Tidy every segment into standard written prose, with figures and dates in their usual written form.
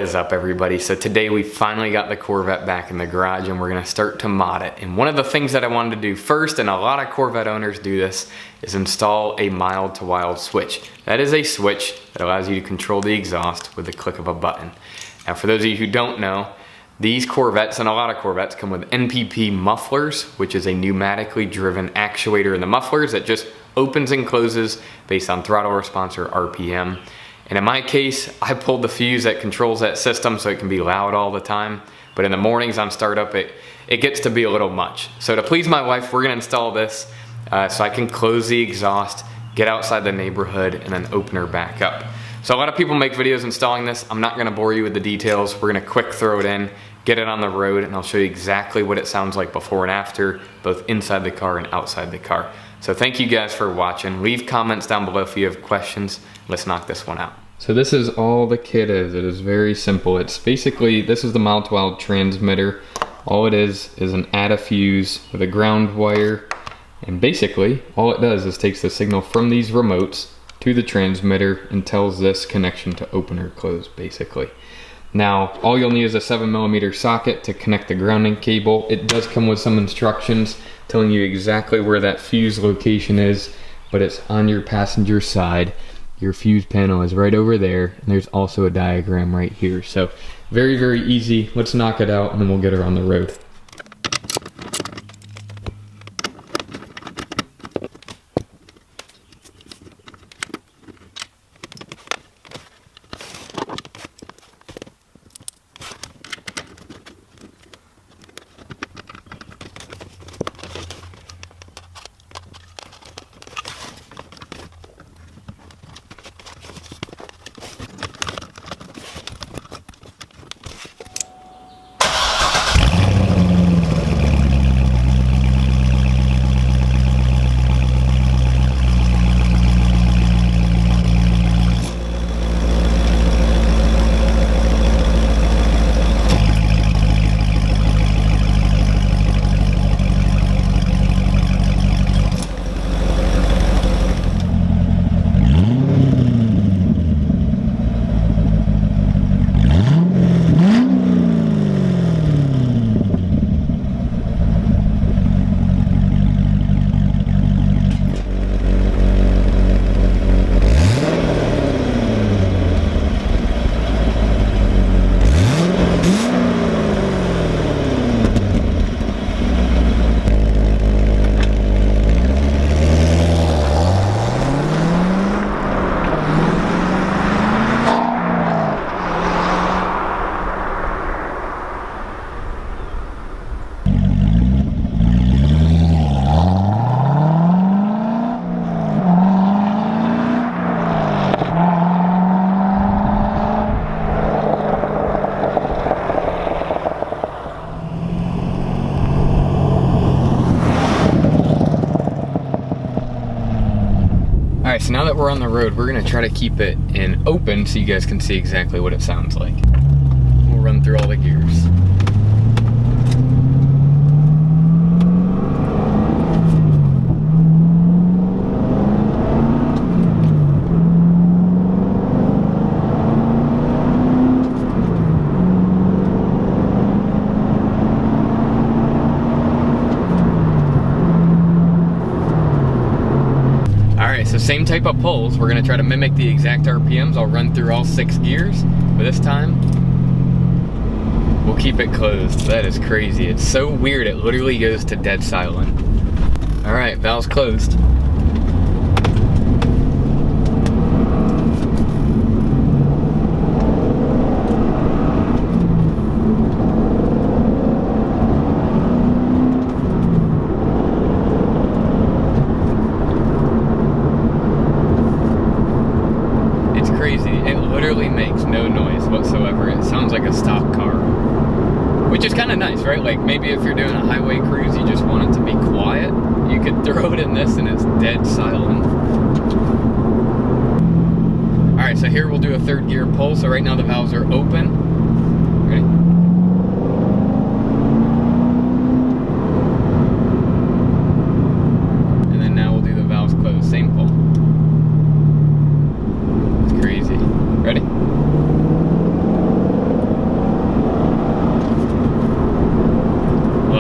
What is up, everybody? So today we finally got the Corvette back in the garage and we're gonna start to mod it. And one of the things that I wanted to do first, and a lot of Corvette owners do this, is install a mild to wild switch. That is a switch that allows you to control the exhaust with the click of a button. Now for those of you who don't know, these Corvettes, and a lot of Corvettes, come with NPP mufflers, which is a pneumatically driven actuator in the mufflers that just opens and closes based on throttle response or RPM. And in my case, I pulled the fuse that controls that system so it can be loud all the time. But in the mornings on startup, it gets to be a little much. So to please my wife, we're gonna install this so I can close the exhaust, get outside the neighborhood, and then open her back up. So a lot of people make videos installing this. I'm not gonna bore you with the details. We're gonna quick throw it in, get it on the road, and I'll show you exactly what it sounds like before and after, both inside the car and outside the car. So thank you guys for watching. Leave comments down below if you have questions. Let's knock this one out. So this is all the kit is. It is very simple. It's basically, this is the mild to wild transmitter. All it is an add fuse with a ground wire. And basically, all it does is takes the signal from these remotes to the transmitter and tells this connection to open or close, basically. Now, all you'll need is a 7mm socket to connect the grounding cable. It does come with some instructions telling you exactly where that fuse location is, but it's on your passenger side. Your fuse panel is right over there, and there's also a diagram right here. So very, very easy. Let's knock it out and then we'll get her on the road. Alright, so now that we're on the road, we're gonna try to keep it in open so you guys can see exactly what it sounds like. We'll run through all the gears. So same type of pulls, we're gonna try to mimic the exact RPMs. I'll run through all 6 gears, but this time, we'll keep it closed. That is crazy. It's so weird, it literally goes to dead silent. All right, valve's closed. It literally makes no noise whatsoever. It sounds like a stock car, which is kind of nice, right? Like maybe if you're doing a highway cruise, you just want it to be quiet, you could throw it in this and it's dead silent. All right, so here we'll do a 3rd gear pull. So right now the valves are open. Ready? And then now we'll do the valves closed, same pull. It's crazy. Ready?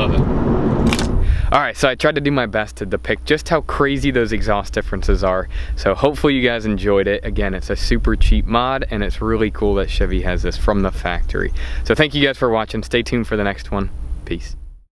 love it. All right, so I tried to do my best to depict just how crazy those exhaust differences are. So hopefully you guys enjoyed it. Again, it's a super cheap mod, and it's really cool that Chevy has this from the factory. So thank you guys for watching. Stay tuned for the next one. Peace.